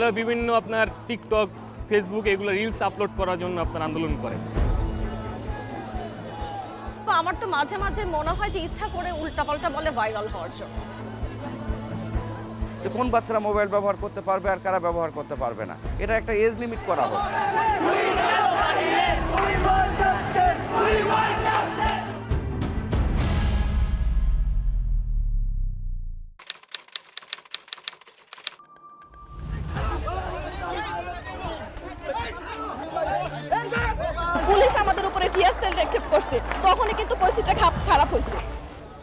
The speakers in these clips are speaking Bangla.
তাহলে বিভিন্ন আপনার টিকটক, ফেসবুক এগুলো রিলস আপলোড করার জন্য আপনার আন্দোলন করে। তো আমার তো মাঝে মাঝে মনে হয় যে ইচ্ছা করে উল্টাপাল্টা বলে ভাইরাল হওয়ার জন্য। যে কোন বাচ্চারা মোবাইল ব্যবহার করতে পারবে আর কারা ব্যবহার করতে পারবে না, এটা একটা এজ লিমিট করা হোক। পুলিশ আমাদের উপরে টিয়ার সেল নিক্ষেপ করছে, তখনই কিন্তু পরিস্থিতিটা খারাপ হয়েছে।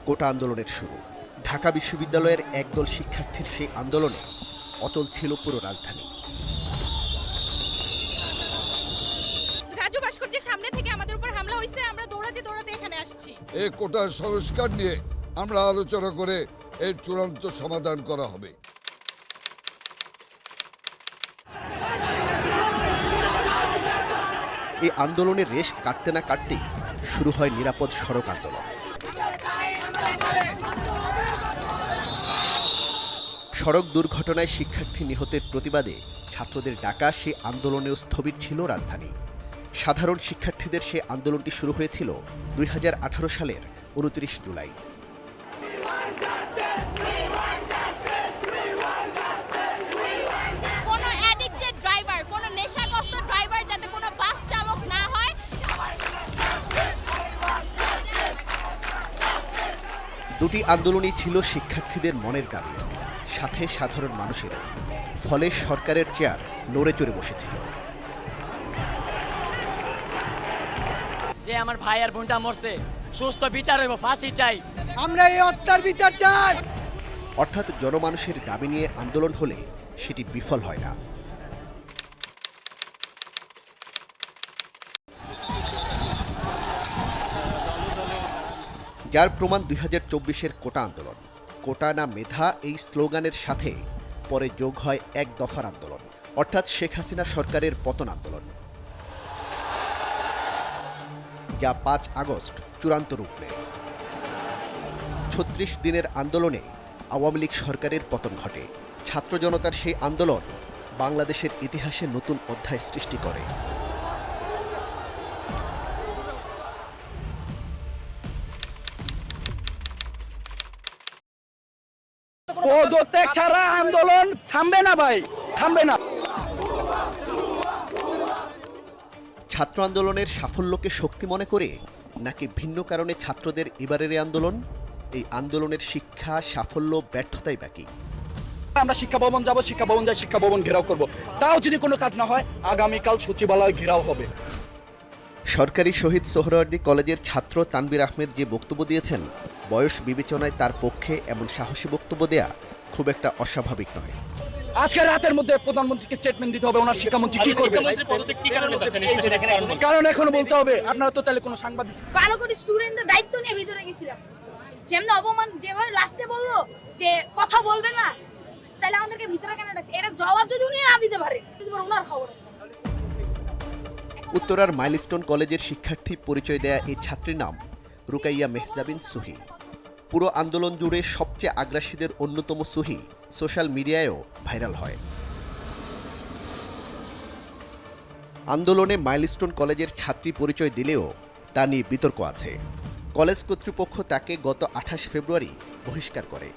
কোটা আন্দোলনের শুরু। ঢাকা বিশ্ববিদ্যালয়ের একদল শিক্ষার্থীর সেই আন্দোলনে অচল ছিল পুরো রাজধানী। রাজু ভাস্কর্যের সামনে থেকে আমাদের উপর হামলা হয়েছে, আমরা দৌড়াতে দৌড়াতে এখানে আসছি। এই কোটার সংস্কার নিয়ে আমরা আলোচনা করে এর চূড়ান্ত সমাধান করা হবে। এই আন্দোলনের রেশ কাটতে না কাটতেই শুরু হয় নিরাপদ সড়ক আন্দোলন। সড়ক দুর্ঘটনায় শিক্ষার্থী নিহতের প্রতিবাদে ছাত্রদের ডাকা সে আন্দোলনেও স্থবির ছিল রাজধানী। সাধারণ শিক্ষার্থীদের সে আন্দোলনটি শুরু হয়েছিল 2018 সালের 29 জুলাই। কোনো অ্যাডিক্টেড ড্রাইভার, কোনো নেশাগ্রস্ত ড্রাইভার যাতে কোনো বাস চালক না হয়। দুটি আন্দোলনই ছিল শিক্ষার্থীদের মনের দাবি, সাথে সাধারণ মানুষের। ফলে সরকারের চেয়ার নড়ে চড়ে বসেছিল। যে আমার ভাই আর বোনটা মরছে, সুস্থ বিচার হইব, ফাঁসি চাই। আমরা এই হত্যার বিচার চাই। অর্থাৎ জনমানুষের দাবি নিয়ে আন্দোলন হলে সেটি বিফল হয় না। যার প্রমাণ 2024-এর কোটা আন্দোলন। কোটা না মেধা এই স্লোগানের সাথে পরে যোগ হয় এক দফার আন্দোলন, অর্থাৎ শেখ হাসিনা সরকারের পতন আন্দোলন, যা 5 আগস্ট চূড়ান্ত রূপ নেয়। 36 দিনের আন্দোলনে আওয়ামী লীগ সরকারের পতন ঘটে। ছাত্র জনতার সেই আন্দোলন বাংলাদেশের ইতিহাসে নতুন অধ্যায় সৃষ্টি করে। পদত্যাগ ছাড়া আন্দোলন থামবে না ভাই, থামবে না। ছাত্র আন্দোলনের সাফল্যকে শক্তি মনে করে নাকি ভিন্ন কারণে ছাত্রদের এবারের এই আন্দোলন? এই আন্দোলনের শিক্ষা, সাফল্য, ব্যর্থতাই বাকি। আমরা শিক্ষা ভবন যাব, শিক্ষা ভবন যাই, শিক্ষা ভবন ঘেরাও করব। তাও যদি কোনো কাজ না হয়, আগামীকাল সচিবালয় ঘেরাও হবে। সরকারি শহীদ সোহরাওয়ার্দী কলেজের ছাত্র তানবীর আহমেদ যে বক্তব্য দিয়েছেন, বয়স বিবেচনায় তার পক্ষে এমন সাহসী বক্তব্য দেয়া খুব একটা অস্বাভাবিক নয়। আজকে রাতের মধ্যে প্রধানমন্ত্রীকে স্টেটমেন্ট দিতে হবে, ওনার শিক্ষামন্ত্রী কি করবে। কারণ এখনো বলতে হবে, আপনারা তো তাহলে কোনো সাংবাদিক। 12 কোটি স্টুডেন্টের দায়িত্ব নিয়ে ভিতরে গেছিলাম, যেমন অপমান, যেভাবে লাস্টে বললো যে কথা বলবে না, তাহলে আমাদেরকে ভিতরে কেন ডাকছে, এর জবাব যদি উনি না দিতে পারে, ওনার খবর আছে। উত্তরার মাইলস্টোন কলেজের শিক্ষার্থী পরিচয় দেয়া এই ছাত্রীর নাম রুকাইয়া মেহজাবিন সুহি। পুরো আন্দোলন জুড়ে সবচেয়ে আগ্রাসীদের অন্যতম সুহি সোশ্যাল মিডিয়ায়ও ভাইরাল হয়। আন্দোলনে মাইলস্টোন কলেজের ছাত্রী পরিচয় দিলেও তা নিয়ে বিতর্ক আছে। কলেজ কর্তৃপক্ষ তাকে গত 28 ফেব্রুয়ারি বহিষ্কার করে।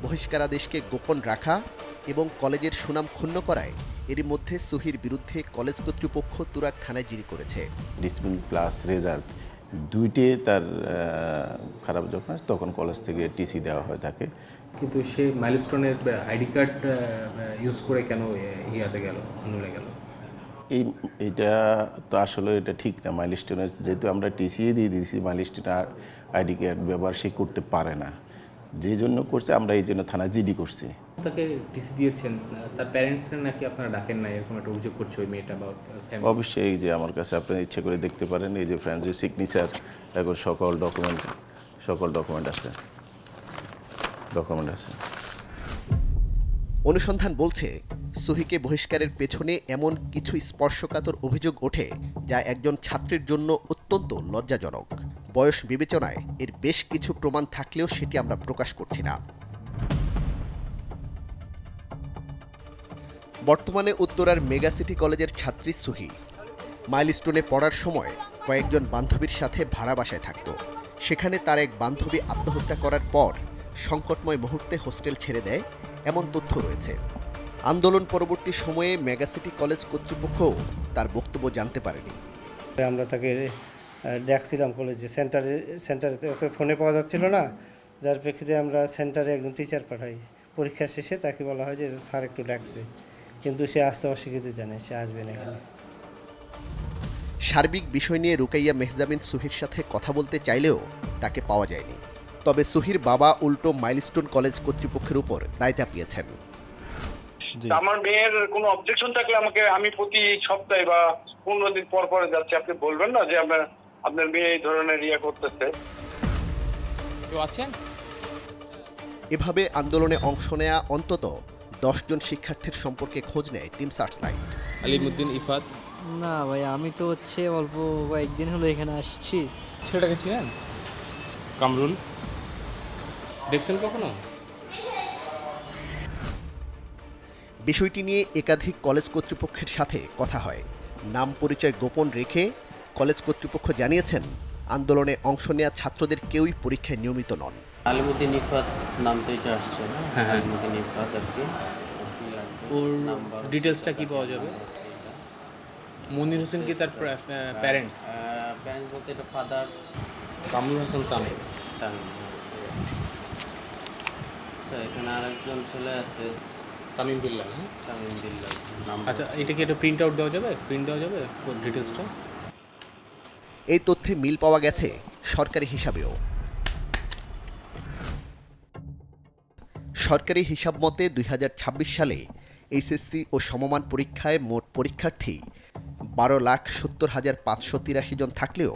বহিষ্কারাদেশকে গোপন রাখা এবং কলেজের সুনাম ক্ষুণ্ণ করায় এরই মধ্যে সুহির বিরুদ্ধে কলেজ কর্তৃপক্ষ তুরাগ থানায় জিডি করেছে। ডিসিপ্লিন প্লাস রেজাল্ট দুইটি তার খারাপ যখন তখন কলেজ থেকে টিসি দেওয়া হয় তাকে। কিন্তু সে মাইলস্টোনের আইডি কার্ড ইউজ করে কেন ইয়াতে গেল, আন্দোলনে গেল? এইটা তো আসলে এটা ঠিক না। মাইলস্টোনের যেহেতু আমরা টিসিয়ে দিয়ে দিয়েছি, মাইলস্টোনের আইডি কার্ড ব্যবহার সে করতে পারে না, যে জন্য করছে আমরা এই জন্য থানা জিডি করছি। তাকে টিসি দিয়েছেন, তার প্যারেন্টসরা নাকি আপনারা ডাকেন না, এরকম একটা অভিযোগ করছে ওই মেয়েটা বা ফ্যামিলি। অবশ্যই এই যে আমার কাছে আপনি ইচ্ছে করে দেখতে পারেন, এই যে ফ্রেন্ডসের সিগনেচার, এখন সকল ডকুমেন্ট আছে। অনুসন্ধান বলছে সুহিকে বহিষ্কারের পেছনে এমন কিছু স্পর্শকাতর অভিযোগ ওঠে যা একজন ছাত্রীর জন্য অত্যন্ত লজ্জাজনক। বয়স বিবেচনায় এর বেশ কিছু প্রমাণ থাকলেও সেটি আমরা প্রকাশ করছি না। বর্তমানে উত্তরার মেগা সিটি কলেজের ছাত্রী সুহি। মাইলস্টোনে পড়ার সময় কয়েকজন বান্ধবীর সাথে ভাড়া বাসায় থাকত। সেখানে তার এক বান্ধবী আত্মহত্যা করার পর সংকটময় মুহূর্তে হোস্টেল ছেড়ে দেয়, এমন তথ্য রয়েছে। আন্দোলন পরবর্তী সময়ে মেগা সিটি কলেজ কর্তৃপক্ষও তার বক্তব্য জানতে পারেনি। আমরা তাকে ডাকছিলাম কলেজে, সেন্টারে তো ফোনে পাওয়া যাচ্ছিল না, যার প্রেক্ষিতে আমরা সেন্টারে একজন টিচার পাঠাই। পরীক্ষা শেষে তাকে বলা হয় যে স্যার একটু ডাকছে, কিন্তু সে আসতে অস্বীকৃতি জানায়, সে আসবে না এখানে। সার্বিক বিষয় নিয়ে রুকাইয়া মেহজাবিন সুহির সাথে কথা বলতে চাইলেও তাকে পাওয়া যায়নি। তবে সুহির বাবা উল্টো মাইলস্টোন কলেজ কর্তৃপক্ষের উপর দায় চাপিয়েছেন। আমার মেয়ের কোনো অবজেকশন থাকলে আমি প্রতি সপ্তাহে বা 15 দিন পর পরে যাচ্ছি, আপনি বলবেন না যে আপনার মেয়ে এই ধরনের ইয়ে করতেছে। এভাবে আন্দোলনে অংশ নেয়া অন্তত 10 জন শিক্ষার্থীর সম্পর্কে খোঁজ নেয় টিম সার্চলাইট। আলিমুদ্দিন ইফাত। না ভাই, আমি তো অল্প কয়েকদিন হলো এখানে আসছি। ছেলেটাকে ছিলেন? কামরুল দেখছেন কখনো? বিষয়টি নিয়ে একাধিক কলেজ কর্তৃপক্ষের সাথে কথা হয়। নাম পরিচয় গোপন রেখে কলেজ কর্তৃপক্ষ জানিয়েছেন, আন্দোলনে অংশ নেওয়া ছাত্রদের কেউই পরীক্ষায় নিয়মিত নন। আলিমুদ্দিন ইফাত নাম তো এটা আসছে না? আলিমুদ্দিন ইফাত আর কি। ওর ডিটেলসটা কি পাওয়া যাবে? মনির হোসেন কি তার প্যারেন্টস? প্যারেন্টস বলতে এটা ফাদার কামরুল হাসান তামিম। আচ্ছা, এখানে আরেকজন ছেলে আছে তামিম বিল্লাহ। তামিম বিল্লাহ নাম। আচ্ছা, এটা কি একটা প্রিন্ট আউট দেওয়া যাবে? প্রিন্ট দেওয়া যাবে ওর ডিটেলসটা? এই তথ্যে মিল পাওয়া গেছে সরকারি হিসাবেও। সরকারি হিসাব মতে 2026 সালে এইচএসসি ও সমমান পরীক্ষায় মোট পরীক্ষার্থী 12,70,583 জন থাকলেও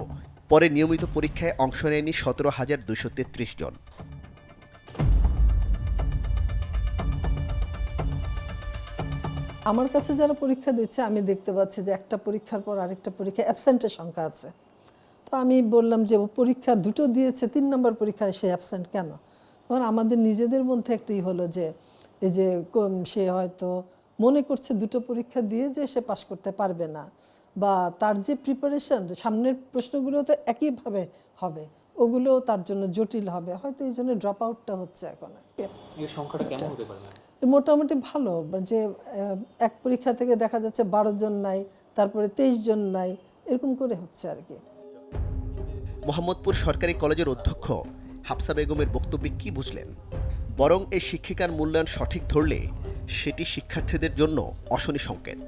পরে নিয়মিত পরীক্ষায় অংশ নেয়নি 17,233 জন। আমার কাছে যারা পরীক্ষা দিচ্ছে আমি দেখতে পাচ্ছি যে একটা পরীক্ষার পর আরেকটা পরীক্ষা অ্যাবসেন্টের সংখ্যা আছে। তো আমি বললাম যে ও পরীক্ষা দুটো দিয়েছে, 3 নম্বর পরীক্ষায় সে অ্যাবসেন্ট কেন? তখন আমাদের নিজেদের মধ্যে একটাই হলো যে এই যে সে হয়তো মনে করছে দুটো পরীক্ষা দিয়ে যে সে পাশ করতে পারবে না, বা তার যে প্রিপারেশন সামনের প্রশ্নগুলো তো একইভাবে হবে, ওগুলোও তার জন্য জটিল হবে, হয়তো এই জন্য ড্রপ আউটটা হচ্ছে এখন। এর সংখ্যাটা কেমন হতে পারে? মোটামুটি ভালো, যে এক পরীক্ষা থেকে দেখা যাচ্ছে 12 জন নাই, তারপরে 23 জন নাই, এরকম করে হচ্ছে আর কি। মোহাম্মদপুর সরকারি কলেজের অধ্যক্ষ হাফসা বেগমের বক্তব্যে কি বুঝলেন? বরং এই শিক্ষিকার মূল্যায়ন সঠিক ধরলে সেটি শিক্ষার্থীদের জন্য অশনি সংকেত।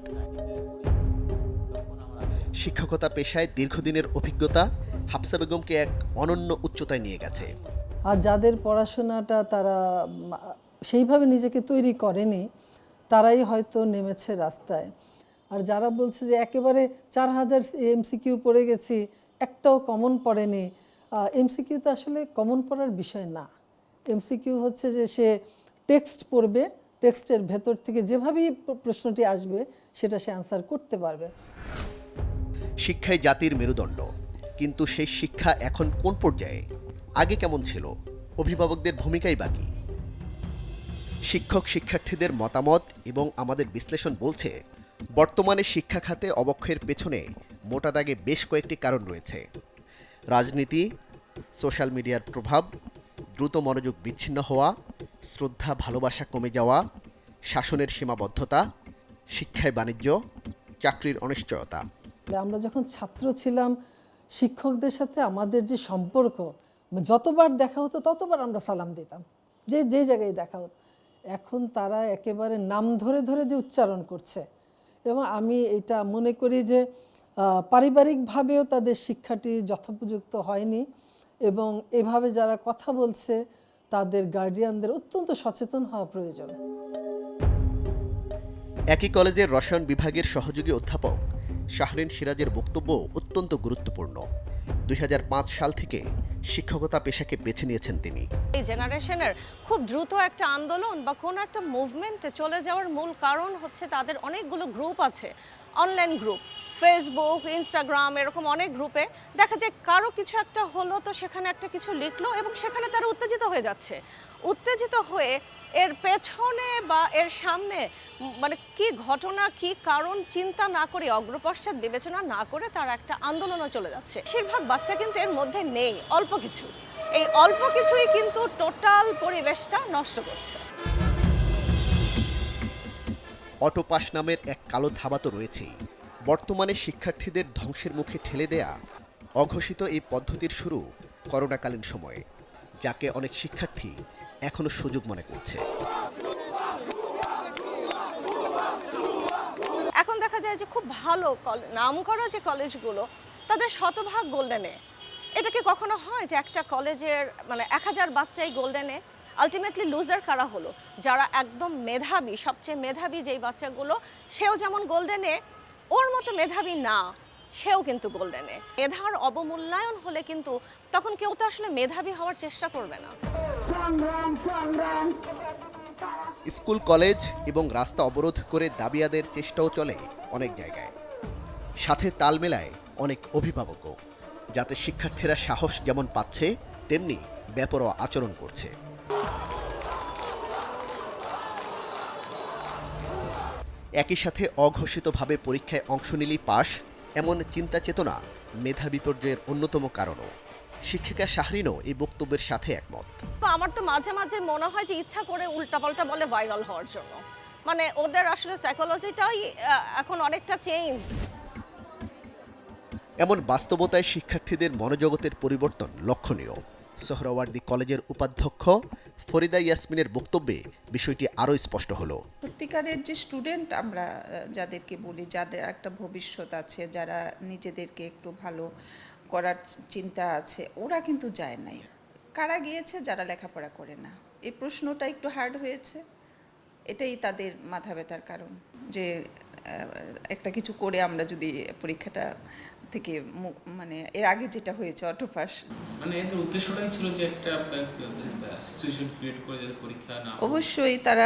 শিক্ষকতা পেশায় দীর্ঘদিনের অভিজ্ঞতা হাফসা বেগমকে এক অনন্য উচ্চতায় নিয়ে গেছে। আর যাদের পড়াশোনাটা তারা সেইভাবে নিজেকে তৈরি করেনি, তারাই হয়তো নেমেছে রাস্তায়। আর যারা বলছে যে একেবারে 4000 এমসিকিউ পড়ে গেছি, একটাও কমন পড়েনি, এমসিকিউ তো আসলে কমন পড়ার বিষয় না। এমসিকিউ হচ্ছে যে সে টেক্সট পড়বে, টেক্সটের ভেতর থেকে যেভাবেই প্রশ্নটি আসবে সেটা সে আনসার করতে পারবে। শিক্ষাই জাতির মেরুদণ্ড, কিন্তু সেই শিক্ষা এখন কোন পর্যায়ে? আগে কেমন ছিল? অভিভাবকদের ভূমিকাই বাকি। শিক্ষক শিক্ষার্থীদের মতামত এবং আমাদের বিশ্লেষণ বলছে, বর্তমানে শিক্ষা খাতে অবক্ষয়ের পেছনে মোটা দাগে বেশ কয়েকটি কারণ রয়েছে। রাজনীতি, সোশ্যাল মিডিয়ার প্রভাব, দ্রুত মনোযোগ বিচ্ছিন্ন হওয়া, শ্রদ্ধা ভালোবাসা কমে যাওয়া, শাসনের সীমাবদ্ধতা, শিক্ষায় বাণিজ্য, চাকরির অনিশ্চয়তা। আমরা যখন ছাত্র ছিলাম, শিক্ষকদের সাথে আমাদের যে সম্পর্ক, যতবার দেখা হতো ততবার আমরা সালাম দিতাম, যে জায়গায় দেখা হতো। এখন তারা একেবারে নাম ধরে ধরে যে উচ্চারণ করছে, এবং আমি এটা মনে করি যে পারিবারিকভাবেও তাদের শিক্ষাটি যথোপযুক্ত হয়নি, এবং এভাবে যারা কথা বলছে তাদের গার্ডিয়ানদের অত্যন্ত সচেতন হওয়া প্রয়োজন। একই কলেজের রসায়ন বিভাগের সহযোগী অধ্যাপক শাহরিন সিরাজের বক্তব্য অত্যন্ত গুরুত্বপূর্ণ। 2005 সাল থেকে শিক্ষকতা পেশাকে বেছে নিয়েছেন তিনি। এই জেনারেশনের খুব দ্রুত একটা আন্দোলন বা কোনো একটা মুভমেন্টে চলে যাওয়ার মূল কারণ হচ্ছে তাদের অনেকগুলো গ্রুপ আছে, অনলাইন গ্রুপ, ফেসবুক, ইনস্টাগ্রাম, এরকম অনেক গ্রুপে দেখা যায় কারো কিছু একটা হলো তো সেখানে একটা কিছু লিখলো এবং সেখানে তারা উত্তেজিত হয়ে যাচ্ছে। উত্তেজিত হয়ে এর পেছনে বা এর সামনে মানে কি ঘটনা কি কারণ চিন্তা না করে অগ্রপশ্চাৎ বিবেচনা না করে তারা একটা আন্দোলনে চলে যাচ্ছে। বেশিরভাগ বাচ্চা কিন্তু এর মধ্যে নেই, অল্প কিছু। এই অল্প কিছুই কিন্তু টোটাল পরিবেশটা নষ্ট করছে। অটোপাস নামের এক কালো ধাবা তো রয়েছেই, বর্তমানে শিক্ষার্থীদের ধ্বংসের মুখে ঠেলে দেয়া অঘোষিত এই পদ্ধতির শুরু করোনাকালীন সময়ে, যাকে অনেক শিক্ষার্থী এখনো সুযোগ মনে করছে। এখন দেখা যায় যে খুব ভালো নামকরা যে কলেজগুলো তাদের শতভাগ গোল্ডেনে। এটা কি কখনো হয় যে একটা কলেজের মানে 1000 বাচ্চাই গোল্ডেনে? আলটিমেটলি লুজার কারা হলো? যারা একদম মেধাবী, সবচেয়ে মেধাবী যেই বাচ্চাগুলো, সেও যেমন গোল্ডেনে, ওর মতো মেধাবী না সেও কিন্তু গোল্ডেনে। মেধার অবমূল্যায়ন হলে কিন্তু তখন কেউ তো আসলে মেধাবী হওয়ার চেষ্টা করবে না। স্কুল, কলেজ এবং রাস্তা অবরোধ করে দাবি আদায়ের চেষ্টাও চলে অনেক জায়গায়। সাথে তাল মেলায় অনেক অভিভাবকও, যাতে শিক্ষার্থীরা সাহস যেমন পাচ্ছে তেমনি বেপরোয়া আচরণ করছে। একই সাথে অঘোষিতভাবে পরীক্ষায় অংশ নিলেই পাস, এমন চিন্তা চেতনা মেধা বিপর্যয়ের অন্যতম কারণও। শিক্ষিকা শাহরিনও এই বক্তব্যের সাথে একমত। আমার তো মাঝে মাঝে মনে হয় যে ইচ্ছা করে উল্টাপাল্টা বলে ভাইরাল হওয়ার জন্য, মানে ওদের আসলে সাইকোলজিটাই এখন অনেকটা চেঞ্জ। এমন বাস্তবতায় শিক্ষার্থীদের মনোজগতের পরিবর্তন লক্ষণীয়। সোহরাওয়ার্দী কলেজের উপাধ্যক্ষ ফরিদা ইয়াসমিনের বক্তব্যে বিষয়টি আরও স্পষ্ট হলো। সত্যিকারের যে স্টুডেন্ট আমরা যাদেরকে বলি, যাদের একটা ভবিষ্যৎ আছে, যারা নিজেদেরকে একটু ভালো করার চিন্তা আছে, ওরা কিন্তু যায় নাই। কারা গিয়েছে? যারা লেখাপড়া করে না। এই প্রশ্নটা একটু হার্ড হয়েছে, এটাই তাদের মাথা ব্যথার কারণ, যে একটা কিছু করে আমরা যদি পরীক্ষাটা থেকে মানে এর আগে যেটা হয়েছে অটোপাস, মানে এদের উদ্দেশ্যটাই ছিল যে একটা সিচুয়েশন ক্রিয়েট করে যাতে পরীক্ষা না। অবশ্যই তারা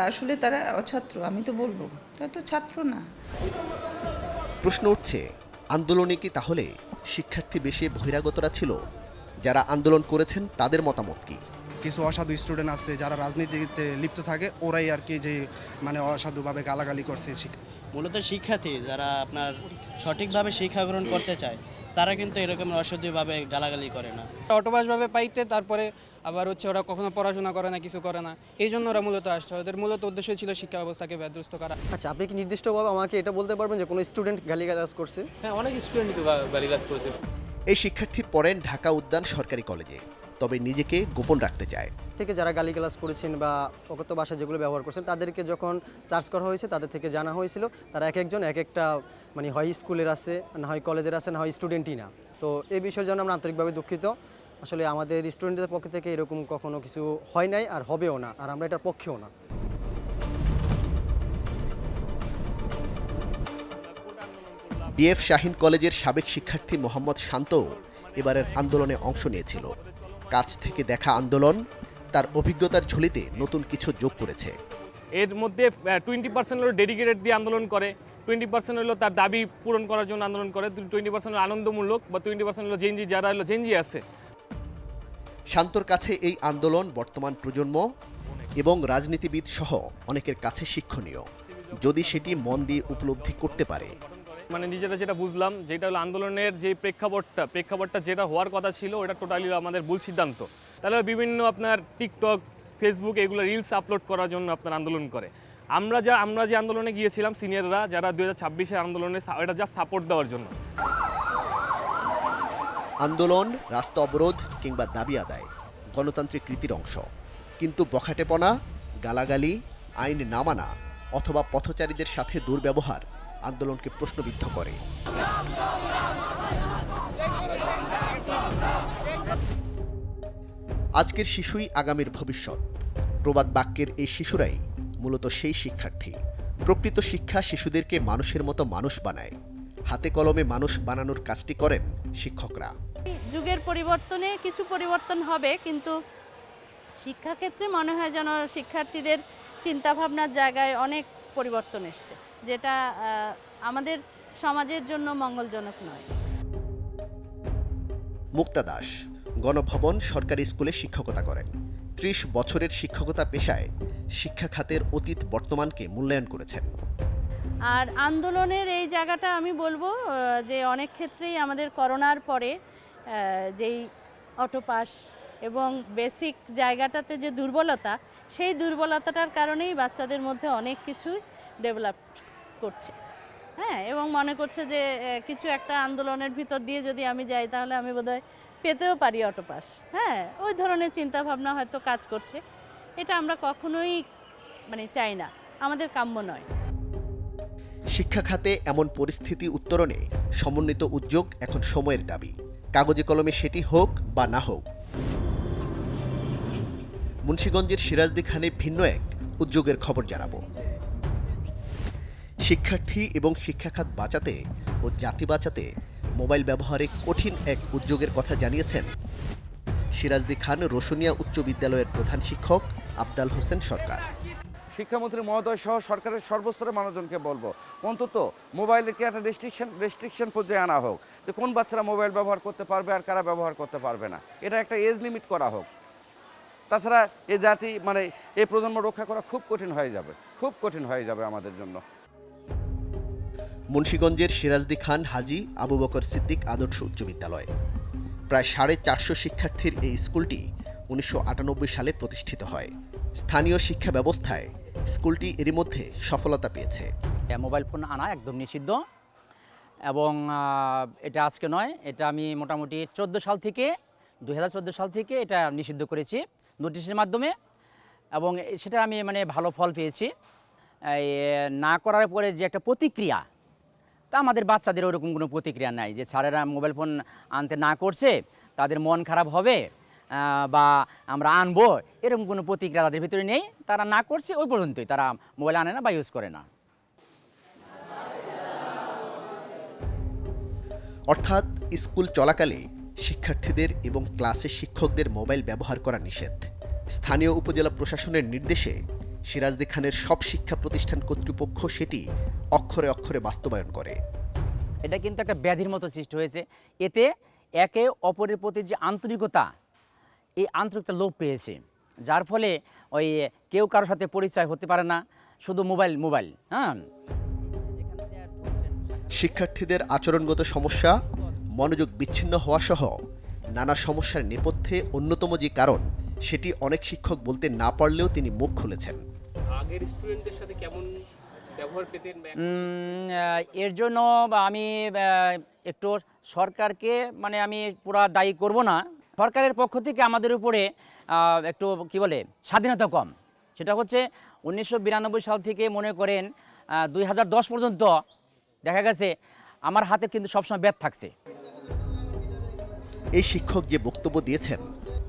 আসলে তারা অছাত্র, আমি তো বলবো তারা তো ছাত্র না। প্রশ্ন উঠছে, আন্দোলনে কি তাহলে শিক্ষার্থী বেশি বহিরাগতরা ছিল? যারা আন্দোলন করেছেন তাদের মতামত কি? কিছু অসাধু স্টুডেন্ট আছে যারা রাজনীতিতে লিপ্ত থাকে, ওরাই আর কি যে মানে অসাধুভাবে গালাগালি করছে। মূলত শিক্ষার্থী যারা আপনার সঠিকভাবে শিক্ষা গ্রহণ করতে চায়, তারা কিন্তু এরকম অসাধুভাবে গালাগালি করে না। অটোপাসভাবে পাইতে, তারপরে আবার হচ্ছে ওরা কখনো পড়াশোনা করে না, কিছু করে না, এই জন্য ওরা মূলত আসছে। ওদের মূলত উদ্দেশ্য ছিল শিক্ষা ব্যবস্থাকে ব্যাধস্ত করা। আচ্ছা, আপনি কি নির্দিষ্টভাবে আমাকে এটা বলতে পারবেন যে কোনো স্টুডেন্ট গালিগালাজ করছে? হ্যাঁ, অনেক স্টুডেন্ট গালিগালাজ করেছে। এই শিক্ষার্থী পড়েন ঢাকা উদ্যান সরকারি কলেজে, তবে নিজেকে গোপন রাখতে চায়। থেকে যারা গালিগালাজ করেছেন বা অকথ্য ভাষা যেগুলো ব্যবহার করছেন, তাদেরকে যখন সার্চ করা হয়েছে, তাদের থেকে জানা হয়েছিল তারা এক একজন এক একটা মানে হয় স্কুলের আছে, না হয় কলেজের আছে, না হয় স্টুডেন্টই না। তো এই বিষয়ের জন্য আমরা আন্তরিকভাবে দুঃখিত। আসলে আমাদের স্টুডেন্টদের পক্ষ থেকে এরকম কখনো কিছু হয় নাই, আর হবেও না, আর আমরা এটার পক্ষেও না। বিএফ শাহীন কলেজের সাবেক শিক্ষার্থী মোহাম্মদ শান্তও এবারের আন্দোলনে অংশ নিয়েছিল। কাছ থেকে দেখা আন্দোলন তার অভিজ্ঞতার ঝুলিতে নতুন কিছু যোগ করেছে। এর মধ্যে 20% হলো ডেডিকেটেড দিয়ে আন্দোলন করে, 20% হলো তার দাবি পূরণ করার জন্য আন্দোলন করে, 20% হলো আনন্দমূলক, বা 20% হলো জেনজি, যারা হলো জেনজি আছে। শান্তর কাছে এই আন্দোলন বর্তমান প্রজন্ম এবং রাজনীতিবিদ সহ অনেকের কাছে শিক্ষণীয়, যদি সেটি মন দিয়ে উপলব্ধি করতে পারে। মানে নিজেরা যেটা বুঝলাম, যেটা হলো আন্দোলনের যে প্রেক্ষাপটটা যেটা হওয়ার কথা ছিল, ওটা টোটালি আমাদের ভুল সিদ্ধান্ত। তাহলে বিভিন্ন আপনার টিকটক, ফেসবুক এগুলো রিলস আপলোড করার জন্য আপনার আন্দোলন করে। আমরা যে আন্দোলনে গিয়েছিলাম সিনিয়ররা, যারা 2026-এর আন্দোলনে, এটা জাস্ট সাপোর্ট দেওয়ার জন্য। আন্দোলন, রাস্তা অবরোধ কিংবা দাবি আদায় গণতান্ত্রিক রীতির অংশ, কিন্তু বখাটেপনা, গালাগালি, আইন না মানা অথবা পথচারীদের সাথে দুর্ব্যবহার আন্দোলনকে প্রশ্নবিদ্ধ করে। আজকের শিশুই আগামীর ভবিষ্যৎ। প্রবাদ বাক্যের এই শিশুরাই মূলত সেই শিক্ষার্থী। প্রকৃত শিক্ষা শিশুদেরকে মানুষের মতো মানুষ বানায়। হাতে কলমে মানুষ বানানোর কাজটি করেন শিক্ষকরা। যুগের পরিবর্তনে কিছু পরিবর্তন হবে, কিন্তু শিক্ষাক্ষেত্রে মনে হয় যেন শিক্ষার্থীদের চিন্তাভাবনার জায়গায় অনেক পরিবর্তন এসছে, যেটা আমাদের সমাজের জন্য মঙ্গলজনক নয়। মুক্তা দাস গণভবন সরকারি স্কুলে শিক্ষকতা করেন। 30 বছরের শিক্ষকতা পেশায় শিক্ষা খাতের অতীত বর্তমানকে মূল্যায়ন করেছেন। আর আন্দোলনের এই জায়গাটা আমি বলবো যে অনেক ক্ষেত্রেই আমাদের করোনার পরে যেই অটোপাস এবং বেসিক জায়গাটাতে যে দুর্বলতা, সেই দুর্বলতাটার কারণেই বাচ্চাদের মধ্যে অনেক কিছু ডেভেলপ করছে। হ্যাঁ, এবং মনে করছে যে কিছু একটা আন্দোলনের ভিতর দিয়ে যদি আমি যাই তাহলে আমি বোধহয় পেতেও পারি অটোপাস। হ্যাঁ, ওই ধরনের চিন্তাভাবনা হয়তো কাজ করছে। এটা আমরা কখনোই চাই না, আমাদের কাম্য নয়। শিক্ষা খাতে এমন পরিস্থিতি উত্তরণে সমন্বিত উদ্যোগ এখন সময়ের দাবি। কাগজে কলমে সেটি হোক বা না হোক। মুন্সিগঞ্জের সিরাজদি খানে ভিন্ন এক উদ্যোগের খবর জানাবো। শিক্ষার্থী এবং শিক্ষাখাত বাঁচাতে ও জাতি বাঁচাতে মোবাইল ব্যবহারে কঠিন এক উদ্যোগের কথা জানিয়েছেন সিরাজদি খান রোশনিয়া উচ্চ বিদ্যালয়ের প্রধান শিক্ষক আফদাল হোসেন সরকার। শিক্ষামন্ত্রী মহোদয় সহ সরকারের সর্বস্তরের মানুষজনকে বলবো, অন্তত মোবাইলকে একটা রেস্ট্রিকশন পর্যায়ে আনা হোক, যে কোন বাচ্চারা মোবাইল ব্যবহার করতে পারবে আর কারা ব্যবহার করতে পারবে না। এটা একটা এজ লিমিট করা হোক। তাছাড়া এই জাতি এই প্রজন্ম রক্ষা করা খুব কঠিন হয়ে যাবে আমাদের জন্য। মুন্সিগঞ্জের সিরাজদি খান হাজী আবু বকর সিদ্দিক আদর্শ উচ্চ বিদ্যালয়। প্রায় 450 শিক্ষার্থীর এই স্কুলটি 1998 সালে প্রতিষ্ঠিত হয়। স্থানীয় শিক্ষা ব্যবস্থায় স্কুলটি এরই মধ্যে সফলতা পেয়েছে। মোবাইল ফোন আনা একদম নিষিদ্ধ, এবং এটা আজকে নয়, এটা আমি মোটামুটি 2014 সাল থেকে এটা নিষিদ্ধ করেছি নোটিশের মাধ্যমে, এবং সেটা আমি ভালো ফল পেয়েছি। না করার পরে যে একটা প্রতিক্রিয়া, তা আমাদের বাচ্চাদের ওরকম কোনো প্রতিক্রিয়া নাই যে স্যারেরা মোবাইল ফোন আনতে না করছে তাদের মন খারাপ হবে বা আমরা আনবো, এরকম কোনো প্রতিক্রিয়া তাদের ভিতরে নেই। তারা না করছে ওই পর্যন্তই, তারা মোবাইল আনে না বা ইউজ করে না। অর্থাৎ স্কুল চলাকালে শিক্ষার্থীদের এবং ক্লাসের শিক্ষকদের মোবাইল ব্যবহার করা নিষেধ। স্থানীয় উপজেলা প্রশাসনের নির্দেশে সিরাজদি খানের সব শিক্ষা প্রতিষ্ঠান কর্তৃপক্ষ সেটি অক্ষরে অক্ষরে বাস্তবায়ন করে। এটা কিন্তু একটা ব্যাধির মতো সৃষ্টি হয়েছে। এতে একে অপরের প্রতি যে আন্তরিকতা, এই আন্তরিকতা লোপ পেয়েছে, যার ফলে ওই কেউ কারোর সাথে পরিচয় হতে পারে না, শুধু মোবাইল। হ্যাঁ, শিক্ষার্থীদের আচরণগত সমস্যা, মনোযোগ বিচ্ছিন্ন হওয়া সহ নানা সমস্যার নেপথ্যে অন্যতম যে কারণ, সেটি অনেক শিক্ষক বলতে না পারলেও তিনি মুখ খুলেছেন। আগের স্টুডেন্টদের সাথে কেমন ব্যবহার পেতেন? এর জন্য আমি একটু সরকারকে আমি পুরা দায়ী করব না। সরকারের পক্ষ থেকে আমাদের উপরে একটু স্বাধীনতা কম। সেটা হচ্ছে 1992 সাল থেকে মনে করেন 2010 পর্যন্ত দেখা গেছে আমার হাতে কিন্তু সবসময় ব্যাট থাকছে। এই শিক্ষক যে বক্তব্য দিয়েছেন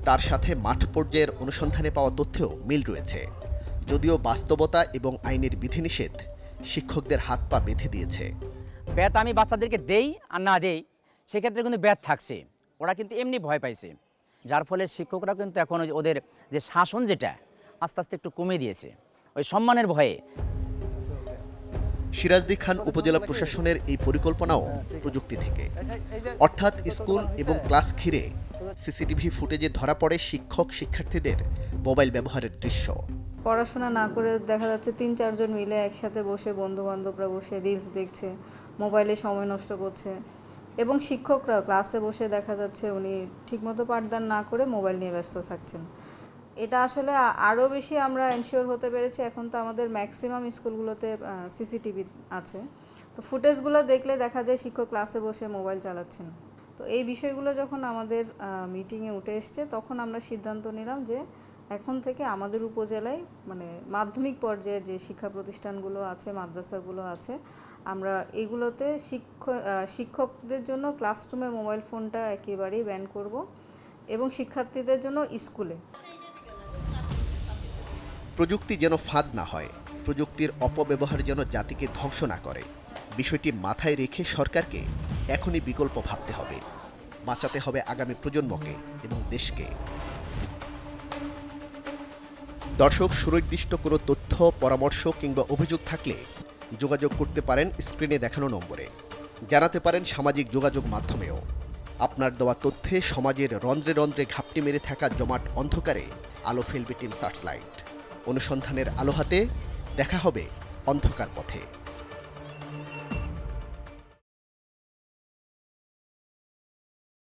তার সাথে মাঠ পর্যায়ের অনুসন্ধানে পাওয়া তথ্যেও মিল রয়েছে। যদিও বাস্তবতা এবং আইনের বিধিনিষেধ শিক্ষকদের হাত পা বেঁধে দিয়েছে। ব্যাট আমি বাচ্চাদেরকে দেই আর না দেই, সেক্ষেত্রে কিন্তু ব্যাট থাকছে। ওরা কিন্তু এমনি ভয় পাইছে, যার ফলে শিক্ষকরা কিন্তু এখন ওদের যে শাসন, যেটা আস্তে আস্তে একটু কমে দিয়েছে ওই সম্মানের ভয়ে। সিরাজদি খান উপজেলা প্রশাসনের এই পরিকল্পনাও প্রযুক্তি থেকে, অর্থাৎ স্কুল এবং ক্লাস ঘিরে সিসিটিভি ফুটেজে ধরা পড়ে শিক্ষক শিক্ষার্থীদের মোবাইল ব্যবহারের দৃশ্য। পড়াশোনা না করে দেখা যাচ্ছে 3-4 জন মিলে একসাথে বসে, বন্ধু বান্ধবরা বসে রিলস দেখছে, মোবাইলে সময় নষ্ট করছে, এবং শিক্ষকরা ক্লাসে বসে দেখা যাচ্ছে উনি ঠিকমতো পাঠদান না করে মোবাইল নিয়ে ব্যস্ত থাকছেন। এটা আসলে আরও বেশি আমরা এনশিওর হতে পেরেছি। এখন তো আমাদের ম্যাক্সিমাম স্কুলগুলোতে সিসিটিভি আছে, তো ফুটেজগুলো দেখলে দেখা যায় শিক্ষক ক্লাসে বসে মোবাইল চালাচ্ছেন। তো এই বিষয়গুলো যখন আমাদের মিটিংয়ে উঠে এসছে, তখন আমরা সিদ্ধান্ত নিলাম যে এখন থেকে আমাদের উপজেলায় মাধ্যমিক পর্যায়ের যে শিক্ষা প্রতিষ্ঠানগুলো আছে, মাদ্রাসাগুলো আছে, আমরা এগুলোতে শিক্ষকদের জন্য ক্লাসরুমে মোবাইল ফোনটা একেবারেই ব্যান করব, এবং শিক্ষার্থীদের জন্য স্কুলে। প্রযুক্তি যেন ফাঁদ না হয়, প্রযুক্তির অপব্যবহার যেন জাতিকে ধ্বংস না করে, বিষয়টি মাথায় রেখে সরকারকে এখনই বিকল্প ভাবতে হবে। বাঁচাতে হবে আগামী প্রজন্মকে এবং দেশকে। দর্শক, সুনির্দিষ্ট কোনো তথ্য, পরামর্শ কিংবা অভিযোগ থাকলে যোগাযোগ করতে পারেন স্ক্রিনে দেখানো নম্বরে, জানাতে পারেন সামাজিক যোগাযোগ মাধ্যমেও। আপনার দেওয়া তথ্যে সমাজের রন্ধ্রে রন্ধ্রে ঘাপটি মেরে থাকা জমাট অন্ধকারে আলো ফেলবে টিম সার্চলাইট। অনুসন্ধানের আলো হাতে দেখা হবে অন্ধকার পথে।